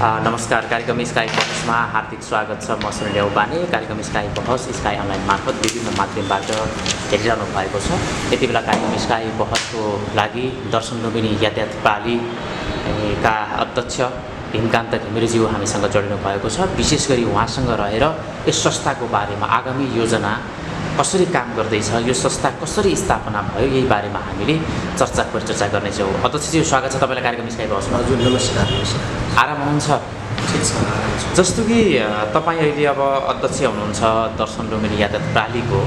नमस्कार। कार्यक्रम स्काई बहसमा हार्दिक स्वागत छ। म सुनिल उपाने। कार्यक्रम स्काई बहस स्काई अनलाइन मार्फत विभिन्न माध्यमबाट हेरिरहनु भएको छ। यति बेला कार्यक्रम स्काई बहसको लागि दर्शन लुम्बिनी यातायात प्रणालीका अध्यक्ष भीमकान्त घिमिरेज्यू हामीसँग जोडिनु भएको छ। विशेष गरी उहाँसँग रहेर यस संस्थाको बारेमा आगामी योजना कसरी काम गर्दैछ, यो संस्था कसरी स्थापना भयो, यही बारेमा हामीले परिचर्चा गर्नेछौँ। अध्यक्षज्यू, स्वागत छ तपाईँलाई कार्यक्रम स्काई बहसमा। हजुर, नमस्कार। आराम हुनुहुन्छ? ठिक छ, आराम छ। जस्तो कि तपाईँ अहिले अब अध्यक्ष हुनुहुन्छ दर्शन लुम्बिनी यातायात प्रणालीको।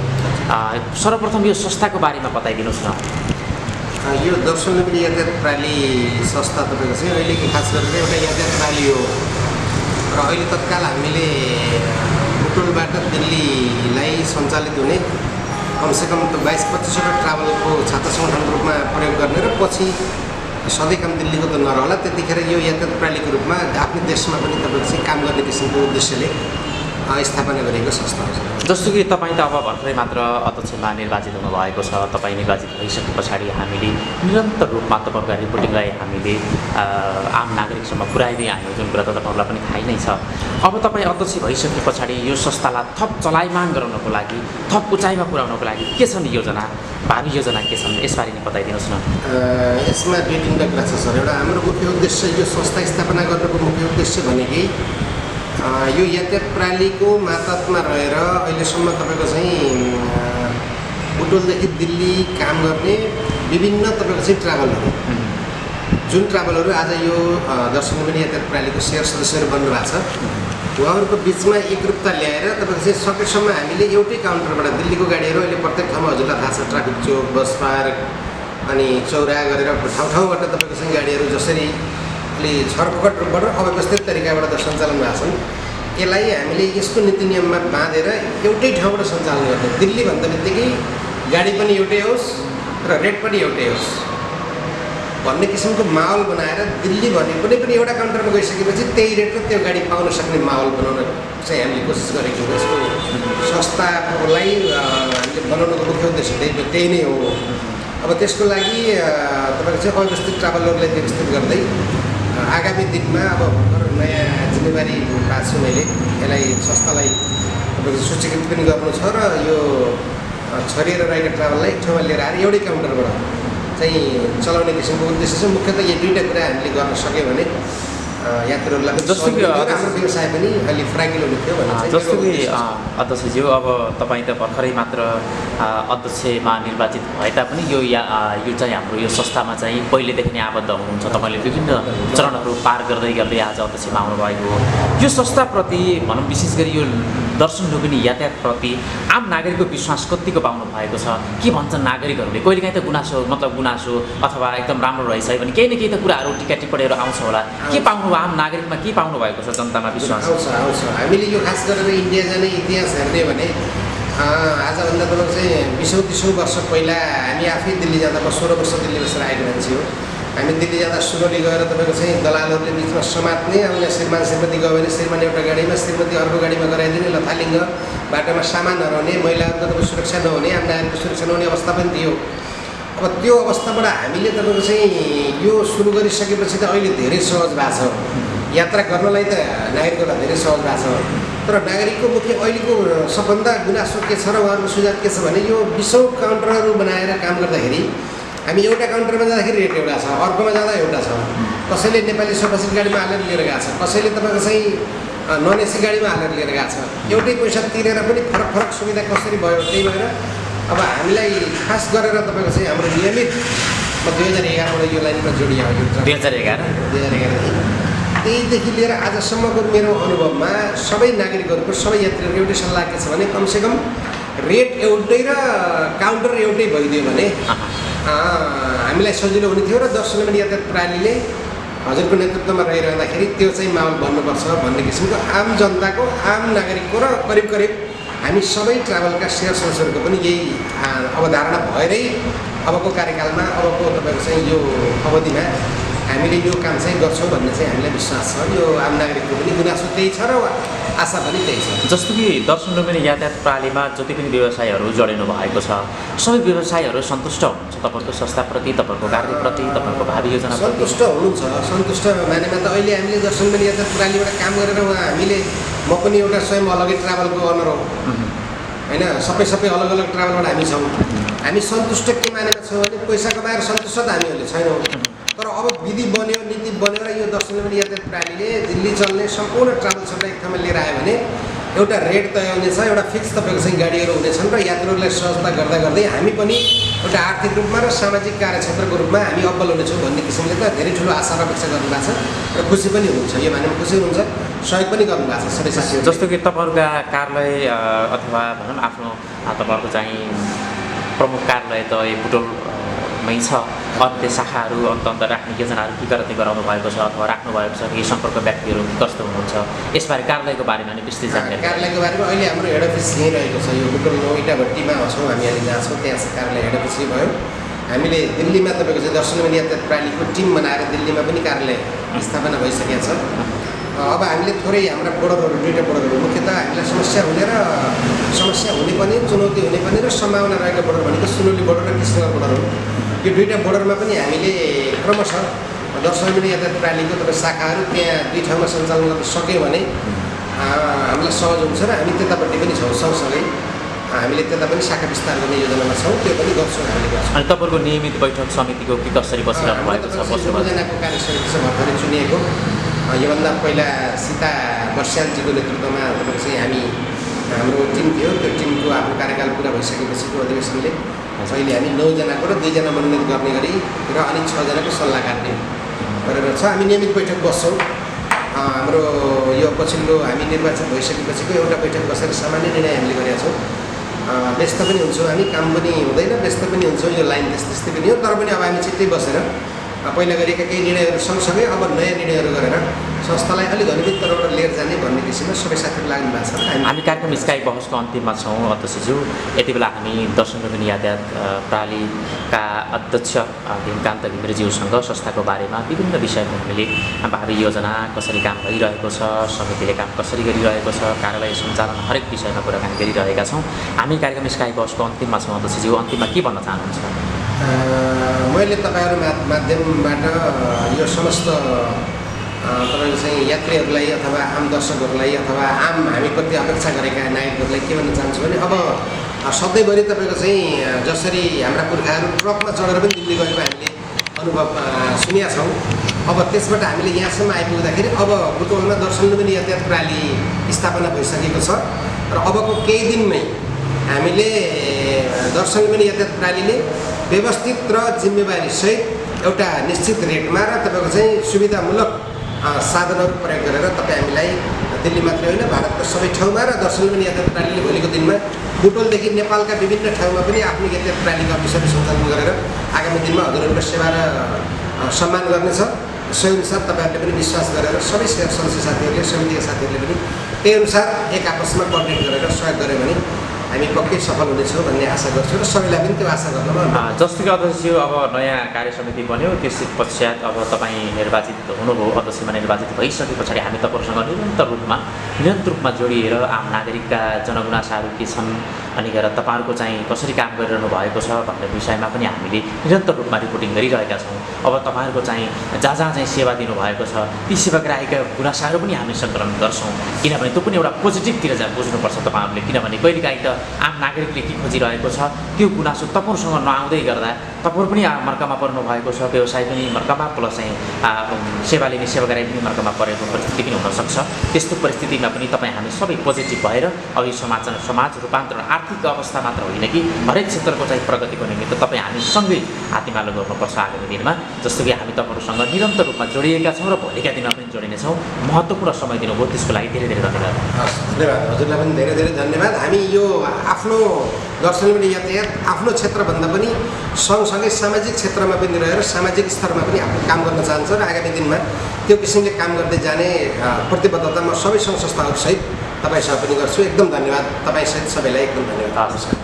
सर्वप्रथम यो संस्थाको बारेमा बताइदिनुहोस् न। यो दर्शन लुम्बिनी यातायात प्रणाली संस्था तपाईँको चाहिँ अहिलेको खास गरेर एउटा यातायात प्रणाली हो र अहिले तत्काल हामीले बुटोलबाट दिल्लीलाई सञ्चालित हुने कमसेकम 22-25वटा ट्राभलको छात्र सङ्गठनको रूपमा प्रयोग गर्ने र पछि सधैँ काम दिल्लीको त नरहला, त्यतिखेर यो यातायात प्रणालीको रूपमा आफ्नो देशमा पनि तपाईँको चाहिँ काम गर्ने किसिमको उद्देश्यले स्थापना गरेको संस्था हो। जस्तो कि तपाईँ त अब भर्खरै मात्र अध्यक्षमा निर्वाचित हुनुभएको छ। तपाईँ निर्वाचित भइसके पछाडि हामीले निरन्तर रूपमा तपाईँहरूको रिपोर्टिङलाई हामीले आम नागरिकसम्म पुर्याइदिई आयौँ, जुन कुरा त तपाईँहरूलाई पनि थाहै नै छ। अब तपाईँ अध्यक्ष भइसके पछाडि यो संस्थालाई थप चलायमान गराउनको लागि, थप उचाइमा पुर्याउनको लागि के छन् योजना, भावी योजना के छन्, यसबारे नै बताइदिनुहोस् न। यसमा दुई-तीनवटा कुरा छ सर। एउटा हाम्रो मुख्य उद्देश्य, यो संस्था स्थापना गर्नुको मुख्य उद्देश्य भनेकै यो यातायात प्रणालीको मातहतमा रहेर अहिलेसम्म तपाईँको चाहिँ बुटोलदेखि दिल्ली काम गर्ने विभिन्न तपाईँको चाहिँ ट्राभलहरू, जुन ट्राभलहरू आज यो दर्शन लुम्बिनी यातायात प्रणालीको सेयर सदस्यहरू बन्नुभएको छ, उहाँहरूको बिचमा एकरूपता ल्याएर तपाईँको चाहिँ सकेसम्म हामीले एउटै काउन्टरबाट दिल्लीको गाडीहरू अहिले प्रत्येक ठाउँमा हजुरलाई थाहा छ, ट्राफिक चोक, बस पार्क अनि चौरा गरेर ठाउँ ठाउँबाट तपाईँको चाहिँ गाडीहरू जसरी अलि छरपकट रूपबाट अव्यवस्थित तरिकाबाट त सञ्चालन भएको छन्, यसलाई हामीले यसको नीति नियममा बाँधेर एउटै ठाउँबाट सञ्चालन गर्ने। दिल्ली भन्दा बित्तिकै गाडी पनि एउटै होस् र रेट पनि एउटै होस् भन्ने किसिमको माहौल बनाएर दिल्ली भन्ने कुनै पनि एउटा काउन्टरमा गइसकेपछि त्यही रेट र त्यो गाडी पाउन सक्ने माहौल बनाउन चाहिँ हामीले कोसिस गरेको छौँ। यसको संस्थालाई हामीले बनाउनुको मुख्य उद्देश्य त्यही नै हो। अब त्यसको लागि तपाईँको चाहिँ अव्यवस्थित ट्राभलरलाई व्यवस्थित गर्दै आगामी दिनमा अब भर्खर नयाँ जिम्मेवारी पाएको छु मैले। यसलाई संस्थालाई तपाईँको सूचीकृत पनि गर्नु छ र यो छरिएर रहेका ट्राभललाई एक ठाउँमा लिएर आएर एउटै काउन्टरबाट चाहिँ चलाउने किसिमको उद्देश्य चाहिँ मुख्यतः यो दुईवटा कुरा हामीले गर्न सक्यो भने यात्रुहरूलाई जस्तो कि हाम्रो व्यवसाय पनि अलि फराकिलो हुन्थ्यो भने। जस्तो कि अध्यक्षज्यू, अब तपाईँ त भर्खरै मात्र अध्यक्षमा निर्वाचित भए तापनि यो चाहिँ हाम्रो यो संस्थामा चाहिँ पहिलेदेखि नै आबद्ध हुनुहुन्छ। तपाईँले विभिन्न चरणहरू पार गर्दै गर्दै आज अध्यक्षमा आउनुभएको हो। यो संस्थाप्रति भनौँ, विशेष गरी यो दर्शन लुम्बिनी यातायातप्रति आम नागरिकको विश्वास कतिको पाउनु भएको छ? के भन्छन् नागरिकहरूले? कहिलेकाहीँ त गुनासो अथवा एकदम राम्रो रहेछ है भने केही न केही त कुराहरू टिका टिप्पणीहरू आउँछ होला। के पाउनु, आम नागरिकमा के पाउनु भएको छ जनतामा विश्वास? आउँछ। हामीले यो खास गरेर इन्डिया जाने इतिहास हेर्ने भने आजभन्दा तपाईँको चाहिँ 20-30 वर्ष पहिला हामी आफै दिल्ली जाँदा, म 16 वर्ष दिल्ली बसेर आएको मान्छे हो। हामी दिल्ली जाँदा सुनौली गएर तपाईँको चाहिँ दलालहरूले बिचमा समात्ने, आउने श्रीमान श्रीमती गयो भने श्रीमान एउटा गाडीमा, श्रीमती अर्को गाडीमा गराइदिने, लथालिङ्ग बाटोमा सामान हराउने, महिलाहरूको तपाईँ सुरक्षा नहुने, आम नागरिकको सुरक्षा नहुने अवस्था पनि थियो। अब त्यो अवस्थाबाट हामीले तपाईँको चाहिँ यो सुरु गरिसकेपछि त अहिले धेरै सहज भएको छ। यात्रा गर्नलाई त नागरिकहरूलाई धेरै सहज भएको छ। तर नागरिकको मुख्य अहिलेको सबभन्दा गुनासो के छ र उहाँहरूको सुझाव के छ भने यो 20औँ काउन्टरहरू बनाएर काम गर्दाखेरि हामी एउटा काउन्टरमा जाँदाखेरि रेट एउटा छ, अर्कोमा जाँदा एउटा छ। कसैले नेपाली सोफासेट गाडीमा हालेर लिएर गएको छ, कसैले तपाईँको चाहिँ नन एसी गाडीमा हालेर लिएर गएको छ। एउटै पैसा तिरेर पनि फरक फरक सुविधा कसरी भयो? त्यही भएर अब हामीलाई खास गरेर तपाईँको चाहिँ हाम्रो नियमित 2011बाट यो लाइनमा जोडियो। 2011 त्यहीदेखि लिएर आजसम्मको मेरो अनुभवमा सबै नागरिकहरूको, सबै यात्रीहरूको एउटै सल्लाह के छ भने कमसेकम रेट एउटै र काउन्टर एउटै भइदियो भने हामीलाई सजिलो हुने थियो र दर्शन लुम्बिनी यातायात प्रणालीले हजुरको नेतृत्वमा रहिरहँदाखेरि त्यो चाहिँ माहौल बन्नुपर्छ भन्ने किसिमको आम जनताको, आम नागरिकको र करिब करिब हामी सबै ट्राभलका सेयर सदस्यहरूको पनि यही अवधारणा भएरै अबको कार्यकालमा, अबको तपाईँको चाहिँ यो अवधिमा हामीले यो काम चाहिँ गर्छौँ भन्ने चाहिँ हामीलाई विश्वास छ। यो आम नागरिकको पनि गुनासो त्यही छ र आशा पनि त्यही छ। जस्तो कि दर्शन लुम्बिनी यातायात प्रणालीमा जति पनि व्यवसायहरू जोडिनु भएको छ, सबै व्यवसायहरू सन्तुष्ट हुनुहुन्छ तपाईँको संस्थाप्रति, तपाईँको कार्यप्रति, तपाईँको भावी योजना सन्तुष्ट हुनुहुन्छ। सन्तुष्ट मानेमा त अहिले हामीले दर्शन लुम्बिनी यातायात प्रणालीबाट काम गरेर हामीले म पनि एउटा स्वयं अलगै ट्राभलको अनर हो होइन, सबै अलग अलग ट्राभलबाट हामी छौँ। हामी सन्तुष्ट के मानेमा छौँ भने पैसा कमाएर सन्तुष्ट त हामीहरूले छैनौँ, तर अब विधि बन्यो, नीति बन्यो र यो दर्शन लुम्बिनी यातायात प्रणालीले दिल्ली चल्ने सम्पूर्ण ट्राभल्सहरूलाई एक ठाउँमा लिएर आयो भने एउटा रेट तय हुनेछ, एउटा फिक्स तपाईँको चाहिँ गाडीहरू हुनेछन् र यात्रुहरूलाई सहजता गर्दा गर्दै हामी पनि एउटा आर्थिक रूपमा र सामाजिक कार्यक्षेत्रको रूपमा हामी अब्बल हुनेछौँ भन्ने किसिमले त धेरै ठुलो आशा र अपेक्षा गर्नुभएको छ र खुसी पनि हुनुहुन्छ। यो मानेमा खुसी हुनुहुन्छ, सहयोग पनि गर्नुभएको छ सबै साथीहरू। जस्तो कि तपाईँहरूका कार्यालय अथवा भनौँ न आफ्नो तपाईँहरूको चाहिँ प्रमुख कार्यालय त बुटोलमै छ, अन्य शाखाहरू अन्त राख्ने योजनाहरू के गरेर गराउनु भएको छ अथवा राख्नु भएको छ कि सम्पर्क व्यक्तिहरू कस्तो हुनुहुन्छ, यसबारे कार्यालयको बारेमा नि विस्तृत जानकारी। कार्यालयको बारेमा अहिले हाम्रो हेड अफिस यहीँ रहेको छ, यो बुटोल इटाभट्टीमा छौँ हामी अहिले जहाँ छौँ त्यहाँ चाहिँ कार्यालय हेड अफिस भयो। हामीले दिल्लीमा तपाईँको चाहिँ दर्शन लुम्बिनी यातायात प्रणालीको टिम बनाएर दिल्लीमा पनि कार्यालय स्थापना भइसकेको छ। अब हामीले थोरै हाम्रा बोर्डरहरू, दुईवटा बोर्डरहरू मुख्यतः हामीलाई समस्या हुने पनि, चुनौती हुने पनि र सम्भावना रहेको बोर्डर भनेको सुनौली बोर्डर र कृष्णनगर बोर्डर हो। यो दुईवटा बोर्डरमा पनि हामीले क्रमशः दर्शन लुम्बिनी यातायात प्रणालीको तपाईँ शाखाहरू त्यहाँ दुई ठाउँमा सञ्चालन गर्न सक्यौँ भने हामीलाई सहज हुन्छ र हामी त्यतापट्टि पनि छौँ। सँगसँगै हामीले त्यता पनि शाखा विस्तार गर्ने योजनामा छौँ, त्यो पनि गर्छौँ हामीले गर्छौँ। अनि तपाईँको नियमित बैठक समितिको के कसरी बसिरहनु भएको छ? जनाको कार्य समिति छ भर्खरै चुनिएको। योभन्दा पहिला सीता वर्षालजीको नेतृत्वमा तपाईँको चाहिँ हाम्रो टिम थियो, त्यो टिमको आफ्नो कार्यकाल पुरा भइसकेपछिको अधिवेशनले अहिले हामी 9 जनाको र 2 जना मनोनित गर्ने गरी र अनि 6 जनाको सल्लाहकार टिम गरेर छ। हामी नियमित बैठक बस्छौँ। हाम्रो यो पछिल्लो हामी निर्वाचन भइसकेपछिको एउटा बैठक बसेर सामान्य निर्णय हामीले गरेका छौँ। व्यस्त पनि हुन्छौँ हामी, काम पनि हुँदैन, व्यस्त पनि हुन्छौँ, यो लाइन त्यस्तै पनि हो, तर पनि अब हामी छिट्टै बसेर पहिला गरेका केही निर्णयहरू सँगसँगै अब नयाँ निर्णयहरू गरेर संस्थालाई अलिक घनीभूत तौरबाट लिएर जाने भन्ने किसिममा सबै साथीहरू लाग्नु भएको छ। हामी कार्यक्रम स्काई बहसको अन्तिममा छौँ अध्यक्षज्यू। यति बेला हामी दर्शन लुम्बिनी यातायात प्रणालीका अध्यक्ष भीमकान्त घिमिरेज्यूसँग संस्थाको बारेमा विभिन्न विषयमा हामीले भावी योजना कसरी काम भइरहेको छ, समितिले काम कसरी गरिरहेको छ, कार्यालय सञ्चालन हरेक विषयमा कुराकानी गरिरहेका छौँ। हामी कार्यक्रम स्काई बहसको अन्तिममा छौँ अध्यक्षज्यू, अन्तिममा के भन्न चाहनुहुन्छ? मैले तपाईँहरू माध्यमबाट यो समस्त तपाईँको चाहिँ यात्रीहरूलाई अथवा आम दर्शकहरूलाई अथवा आम हामीप्रति अपेक्षा गरेका नागरिकहरूलाई के भन्न चाहन्छु भने अब सधैँभरि तपाईँको चाहिँ जसरी हाम्रा पुर्खाहरू ट्रकमा चढेर पनि दिल्ली गएको हामीले अनुभव सुनेका छौँ, अब त्यसबाट हामीले यहाँसम्म आइपुग्दाखेरि अब बुटोलमा दर्शन लुम्बिनी यातायात प्रणाली स्थापना भइसकेको छ र अबको केही दिनमै हामीले दर्शन लुम्बिनी यातायात प्रणालीले व्यवस्थित र जिम्मेवारीसहित एउटा निश्चित रेटमा र तपाईँको चाहिँ सुविधामूलक साधनहरू प्रयोग गरेर तपाईँ हामीलाई दिल्ली मात्रै होइन भारतको सबै ठाउँमा र दर्शन लुम्बिनी यातायात प्रणालीले भोलिको दिनमा बुटोलदेखि नेपालका विभिन्न ठाउँमा पनि आफ्नो यातायात प्रणालीका अफिसहरू सञ्चालन गरेर आगामी दिनमा हजुरहरूको सेवा र सम्मान गर्नेछ। सोही अनुसार तपाईँहरूले पनि विश्वास गरेर सबै सदस्य साथीहरूले, समितिका साथीहरूले पनि त्यही अनुसार एक आपसमा कोअर्डिनेट गरेर सहयोग गऱ्यो भने हामी पक्कै सफल हुनेछौँ भन्ने आशा गर्छु र सबैलाई पनि त्यो आशा गर्नमा। जस्तो कि अध्यक्षज्यू अब नयाँ कार्य समिति बन्यो, त्यस पश्चात अब तपाईँ निर्वाचित हुनुभयो, अध्यक्षमा निर्वाचित भइसके पछाडि हामी तपाईँहरूसँग निरन्तर रूपमा जोडिएर आम नागरिकका जनगुनासाहरू के छन् अनि गएर तपाईँहरूको चाहिँ कसरी काम गरिरहनु भएको छ भन्ने विषयमा पनि हामीले निरन्तर रूपमा रिपोर्टिङ गरिरहेका छौँ। अब तपाईँहरूको चाहिँ जहाँ जहाँ चाहिँ सेवा दिनुभएको छ ती सेवाग्राहीका गुनासाहरू पनि हामी सङ्कलन गर्छौँ, किनभने त्यो पनि एउटा पोजिटिभतिर बुझ्नुपर्छ तपाईँहरूले, किनभने कहिलेकाहीँ त आम नागरिकले के खोजिरहेको छ त्यो गुनासो तपाईँहरूसँग नआउँदै गर्दा तपाईँहरू पनि मर्कामा पर्नु भएको छ, व्यवसाय पनि मर्कामा प्लस चाहिँ सेवा लिने सेवाग्राही पनि मर्कामा परेको परिस्थिति पनि हुनसक्छ। त्यस्तो परिस्थितिमा पनि तपाईँ हामी सबै पोजिटिभ भएर अब यो समाज रूपान्तरण आर्थिक अवस्था मात्र होइन कि हरेक क्षेत्रको चाहिँ प्रगतिको निमित्त तपाईँ हामी सँगै हातीमालो गर्नुपर्छ आगामी दिनमा। जस्तो कि हामी तपाईँहरूसँग निरन्तर रूपमा जोडिएका छौँ र भोलिका दिनमा पनि जोडिनेछौँ। महत्त्वपूर्ण समय दिनुभयो, त्यसको लागि धेरै धेरै धन्यवाद। धन्यवाद हजुरलाई पनि धेरै धेरै धन्यवाद। हामी यो आफ्नो दर्शन लुम्बिनी यातायात आफ्नो क्षेत्रभन्दा पनि सँगसँगै सामाजिक क्षेत्रमा पनि रहेर सामाजिक स्तरमा पनि आफ्नो काम गर्न चाहन्छ र आगामी दिनमा त्यो किसिमले काम गर्दै जाने प्रतिबद्धता म सबै सङ्घ संस्थाहरूसहित तपाईँसँग पनि गर्छु। एकदम धन्यवाद, तपाईँसहित सबैलाई एकदम धन्यवाद।